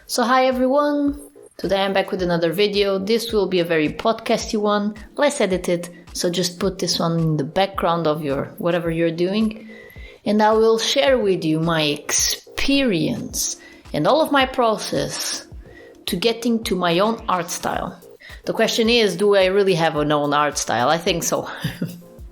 So hi everyone, today I'm back with another video. This will be a very podcasty one, less edited, so just put this one in the background of your whatever you're doing, and I will share with you my experience and all of my process to getting to my own art style. The question is, do I really have an own art style? I think so.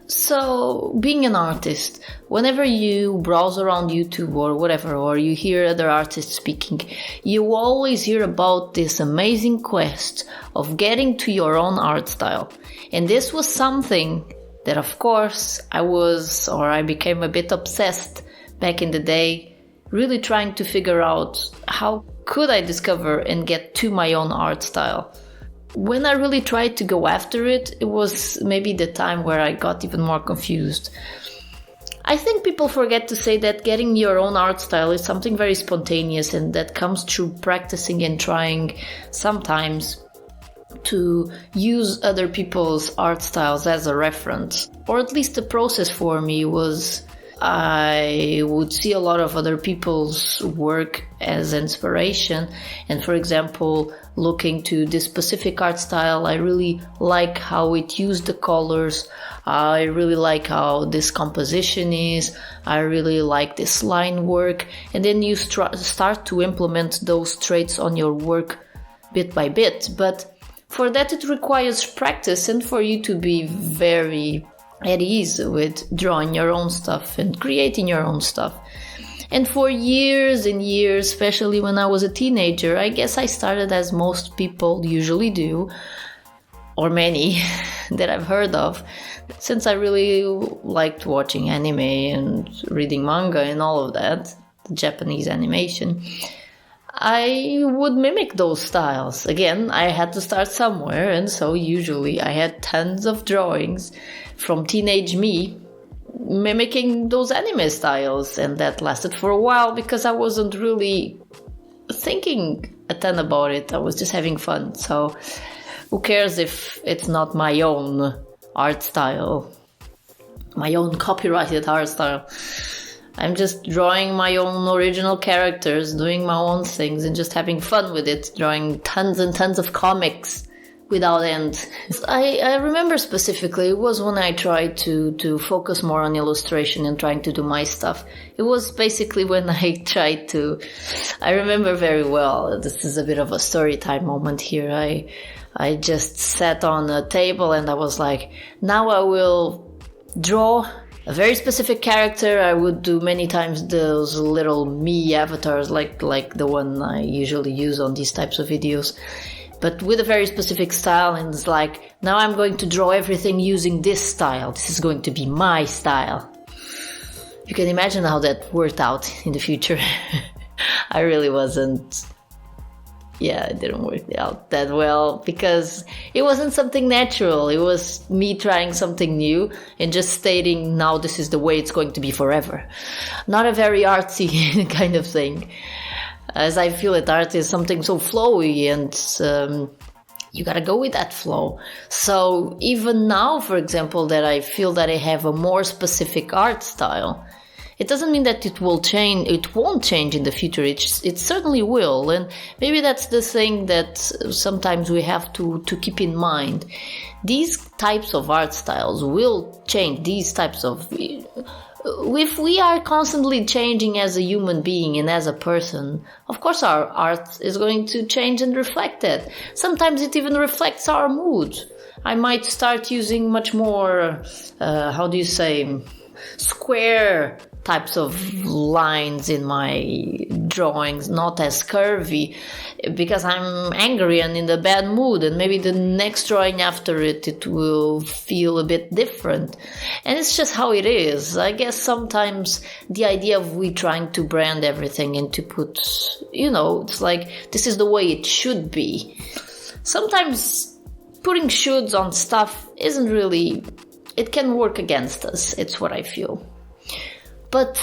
So, being an artist, whenever you browse around YouTube or whatever, or you hear other artists speaking, you always hear about this amazing quest of getting to your own art style. And this was something that, of course, I became a bit obsessed back in the day, really trying to figure out how could I discover and get to my own art style. When I really tried to go after it, it was maybe the time where I got even more confused. I think people forget to say that getting your own art style is something very spontaneous and that comes through practicing and trying sometimes to use other people's art styles as a reference. Or at least the process for me was I would see a lot of other people's work as inspiration, and for example, looking to this specific art style, I really like how it used the colors, I really like how this composition is, I really like this line work, and then you start to implement those traits on your work bit by bit. But for that it requires practice and for you to be very at ease with drawing your own stuff and creating your own stuff. And for years and years, especially when I was a teenager, I guess I started as most people usually do, or many that I've heard of, since I really liked watching anime and reading manga and all of that, the Japanese animation. I would mimic those styles. Again, I had to start somewhere, and so usually I had tons of drawings from teenage me mimicking those anime styles, and that lasted for a while because I wasn't really thinking a ton about it. I was just having fun. So who cares if it's not my own art style, my own copyrighted art style. I'm just drawing my own original characters, doing my own things and just having fun with it, drawing tons and tons of comics without end. I remember specifically, it was when I tried to focus more on illustration and trying to do my stuff. It was basically when I remember very well, this is a bit of a story time moment here. I just sat on a table and I was like, now I will draw a very specific character. I would do many times those little me avatars like the one I usually use on these types of videos, but with a very specific style. And it's like, now I'm going to draw everything using this style. This is going to be my style. You can imagine how that worked out in the future. I really wasn't. Yeah, it didn't work out that well because it wasn't something natural. It was me trying something new and just stating, now this is the way it's going to be forever. Not a very artsy kind of thing. As I feel that art is something so flowy and you gotta go with that flow. So even now, for example, that I feel that I have a more specific art style, it doesn't mean that it will change. It won't change in the future. It certainly will. And maybe that's the thing that sometimes we have to keep in mind. These types of art styles will change. If we are constantly changing as a human being and as a person, of course our art is going to change and reflect that. Sometimes it even reflects our mood. I might start using much more, square types of lines in my drawings, not as curvy, because I'm angry and in a bad mood, and maybe the next drawing after it will feel a bit different. And it's just how it is. I guess sometimes the idea of we trying to brand everything and to put, it's like, this is the way it should be. Sometimes putting shoulds on stuff isn't really, it can work against us. It's what I feel. But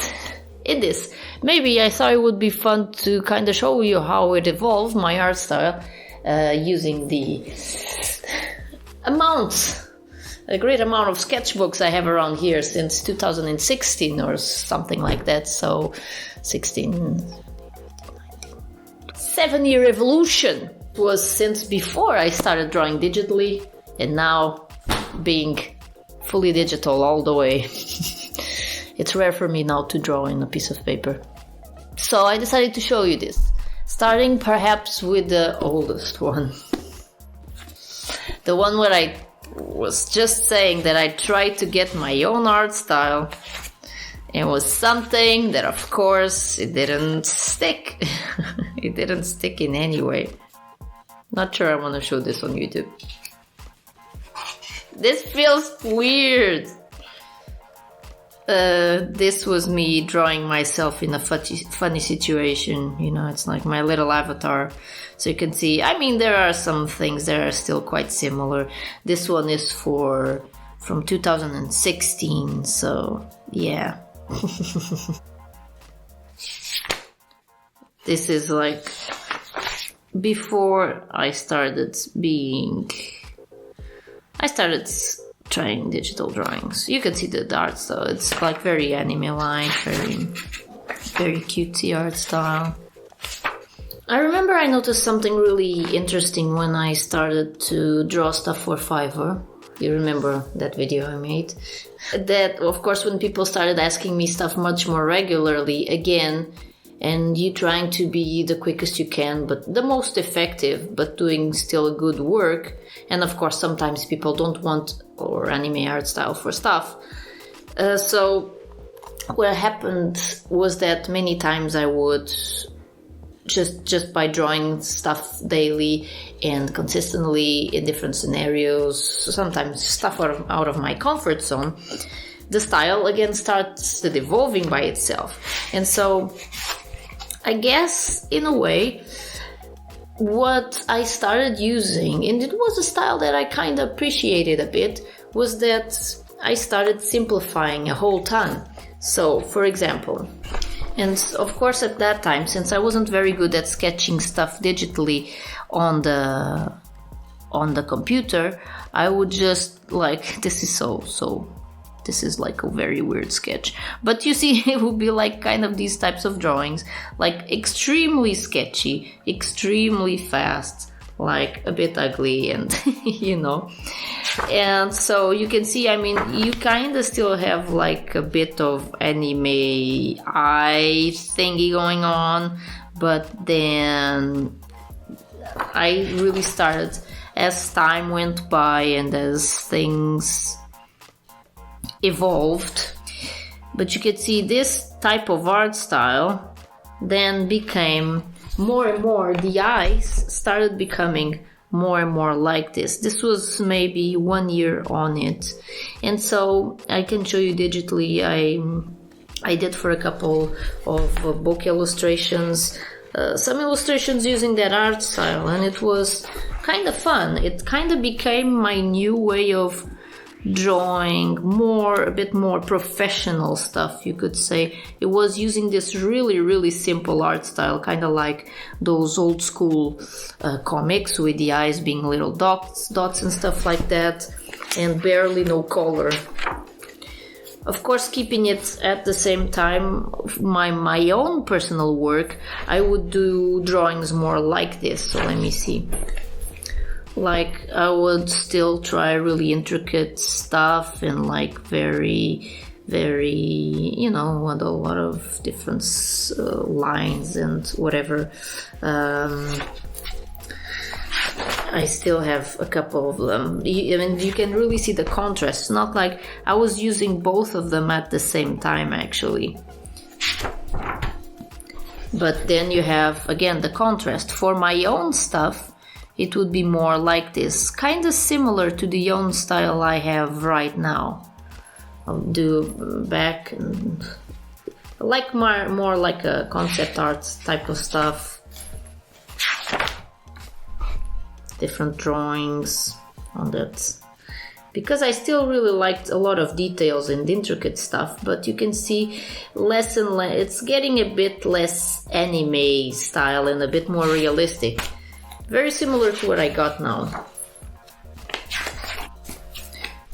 in this, maybe I thought it would be fun to kind of show you how it evolved, my art style, using the a great amount of sketchbooks I have around here since 2016 or something like that. So 16, 7-year evolution. It was since before I started drawing digitally, and now being fully digital all the way. It's rare for me now to draw in a piece of paper. So I decided to show you this, starting perhaps with the oldest one. The one where I was just saying that I tried to get my own art style. It was something that, of course, it didn't stick. It didn't stick in any way. Not sure I want to show this on YouTube. This feels weird. This was me drawing myself in a funny situation. You know, it's like my little avatar. So you can see, I mean, there are some things that are still quite similar. This one is from 2016, so yeah. This is like before I started trying digital drawings. You can see the art style. It's like very anime-like, very cutesy art style. I remember I noticed something really interesting when I started to draw stuff for Fiverr. You remember that video I made? That, of course, when people started asking me stuff much more regularly, again, and you trying to be the quickest you can, but the most effective, but doing still good work. And of course, sometimes people don't want or anime art style for stuff. So what happened was that many times I would just by drawing stuff daily and consistently in different scenarios, sometimes stuff out of my comfort zone, the style again starts evolving by itself. And so I guess in a way what I started using, and it was a style that I kind of appreciated a bit, was that I started simplifying a whole ton. So for example, and of course at that time, since I wasn't very good at sketching stuff digitally on the computer, I would just like, this is like a very weird sketch, but you see, it would be like kind of these types of drawings, like extremely sketchy, extremely fast, like a bit ugly, and you know. And so you can see, I mean, you kind of still have like a bit of anime eye thingy going on, but then I really started, as time went by and as things evolved, but you could see this type of art style then became more and more, the eyes started becoming more and more like this. This was maybe 1 year on it, and so I can show you digitally. I did for a couple of book illustrations, some illustrations using that art style, and it was kind of fun. It kind of became my new way of drawing a bit more professional stuff, you could say. It was using this really simple art style, kind of like those old school comics with the eyes being little dots and stuff like that, and barely no color. Of course, keeping it at the same time, my own personal work, I would do drawings more like this. So let me see. Like, I would still try really intricate stuff and like very, you know, with a lot of different lines and whatever. I still have a couple of them. I mean, you can really see the contrast. It's not like I was using both of them at the same time, actually. But then you have, again, the contrast. For my own stuff, it would be more like this, kind of similar to the own style I have right now. I'll do back and like more like a concept art type of stuff. Different drawings on that. Because I still really liked a lot of details and intricate stuff, but you can see less and less, it's getting a bit less anime style and a bit more realistic. Very similar to what I got now.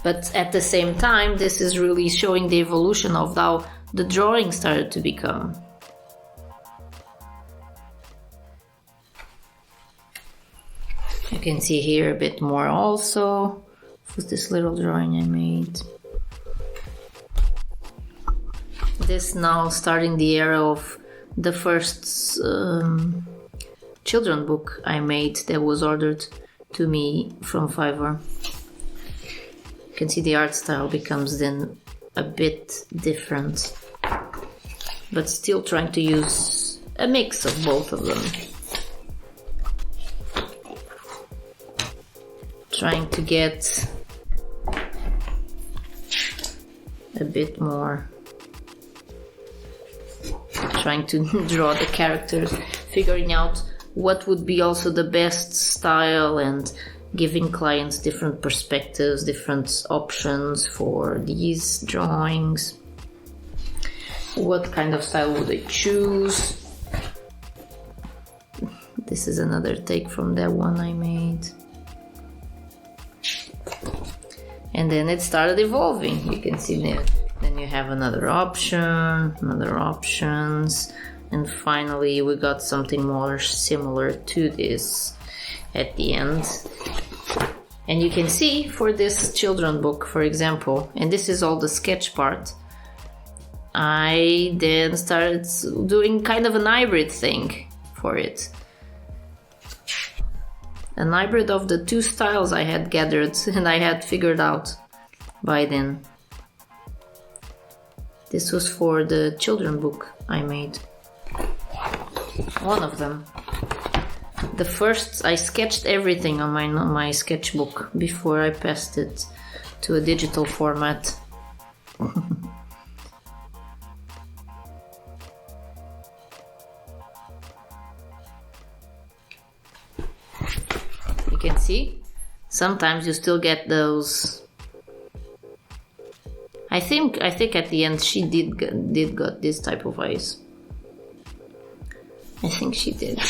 But at the same time, this is really showing the evolution of how the drawing started to become. You can see here a bit more also with this little drawing I made. This now starting the era of the first children book I made that was ordered to me from Fiverr. You can see the art style becomes then a bit different, but still trying to use a mix of both of them. Trying to get a bit more, trying to draw the characters, figuring out what would be also the best style and giving clients different perspectives, different options for these drawings. What kind of style would they choose? This is another take from that one I made. And then it started evolving. You can see that. Then you have another option, another options, and finally we got something more similar to this at the end. And you can see for this children book, for example, and this is all the sketch part, I then started doing kind of an hybrid thing for it. An hybrid of the two styles I had gathered and I had figured out by then. This was for the children book I made. One of them. The first, I sketched everything on my sketchbook before I passed it to a digital format. You can see, sometimes you still get those. I think at the end she did got this type of eyes. I think she did.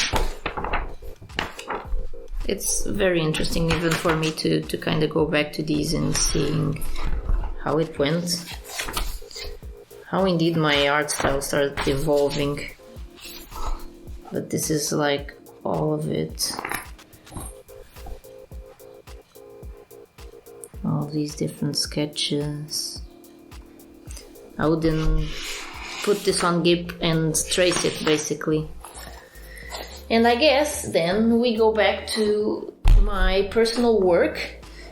It's very interesting even for me to kind of go back to these and seeing how it went. How indeed my art style started evolving. But this is like all of it. All these different sketches. I would then put this on GIMP and trace it basically. And I guess then we go back to my personal work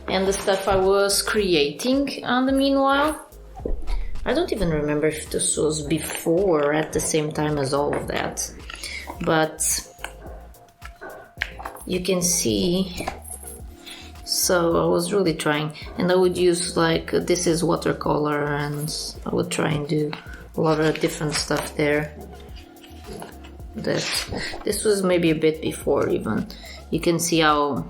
and the stuff I was creating on the meanwhile. I don't even remember if this was before or at the same time as all of that. But you can see, so I was really trying, and I would use like, this is watercolor, and I would try and do a lot of different stuff there. This was maybe a bit before even. You can see how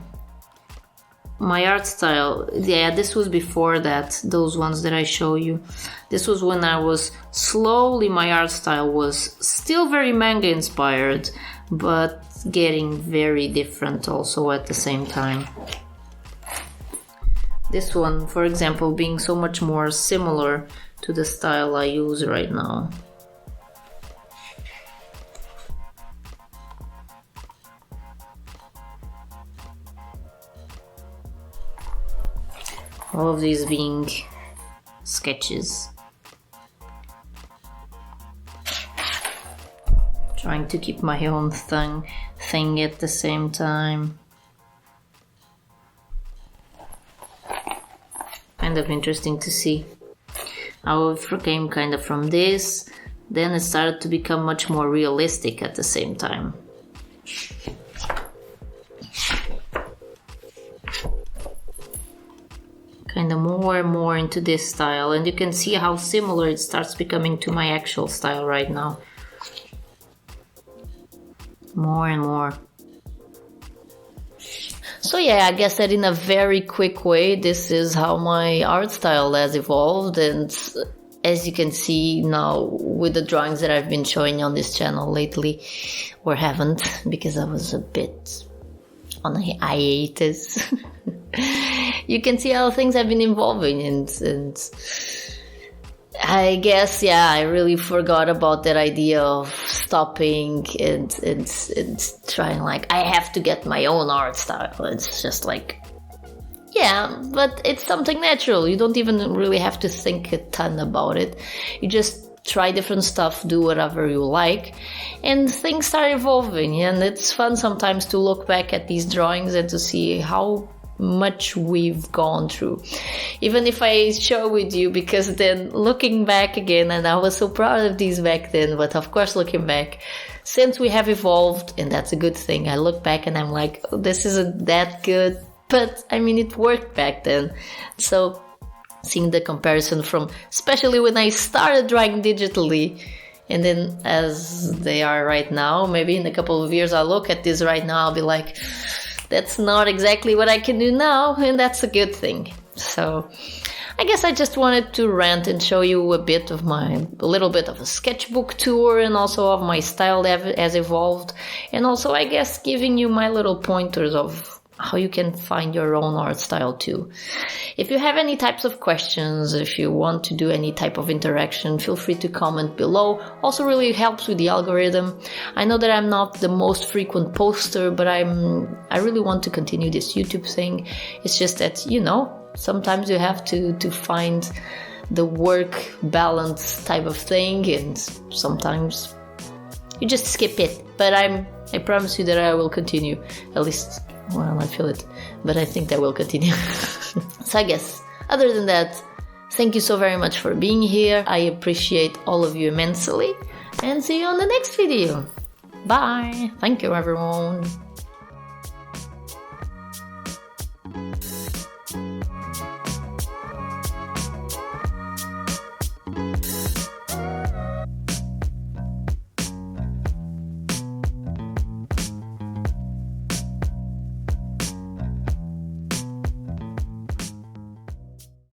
my art style, yeah, this was before that, those ones that I show you. This was when I was slowly, my art style was still very manga inspired, but getting very different also at the same time. This one, for example, being so much more similar to the style I use right now. All of these being sketches. Trying to keep my own thing at the same time. Kind of interesting to see how it came kind of from this, then it started to become much more realistic at the same time. Kind of more and more into this style, and you can see how similar it starts becoming to my actual style right now. More and more. So yeah, I guess that in a very quick way, this is how my art style has evolved, and as you can see now with the drawings that I've been showing on this channel lately, or haven't, because I was a bit on a hiatus. You can see how things have been evolving, and I guess, yeah, I really forgot about that idea of stopping and trying like, I have to get my own art style. It's just like, yeah, but it's something natural. You don't even really have to think a ton about it. You just try different stuff, do whatever you like, and things start evolving. And it's fun sometimes to look back at these drawings and to see how much we've gone through. Even if I share with you, because then looking back again, and I was so proud of these back then, but of course looking back, since we have evolved, and that's a good thing, I look back and I'm like, oh, this isn't that good, but I mean, it worked back then. So seeing the comparison from, especially when I started drawing digitally, and then as they are right now, maybe in a couple of years I'll look at this right now, I'll be like, that's not exactly what I can do now, and that's a good thing. So I guess I just wanted to rant and show you a little bit of a sketchbook tour, and also of my style that has evolved, and also I guess giving you my little pointers of how you can find your own art style too. If you have any types of questions, if you want to do any type of interaction, feel free to comment below. Also really helps with the algorithm. I know that I'm not the most frequent poster, but I really want to continue this YouTube thing. It's just that, you know, sometimes you have to find the work balance type of thing, and sometimes you just skip it. But I promise you that I will continue, at least, well, I feel it, but I think that will continue. So I guess, other than that, thank you so very much for being here. I appreciate all of you immensely, and see you on the next video. Bye. Thank you, everyone.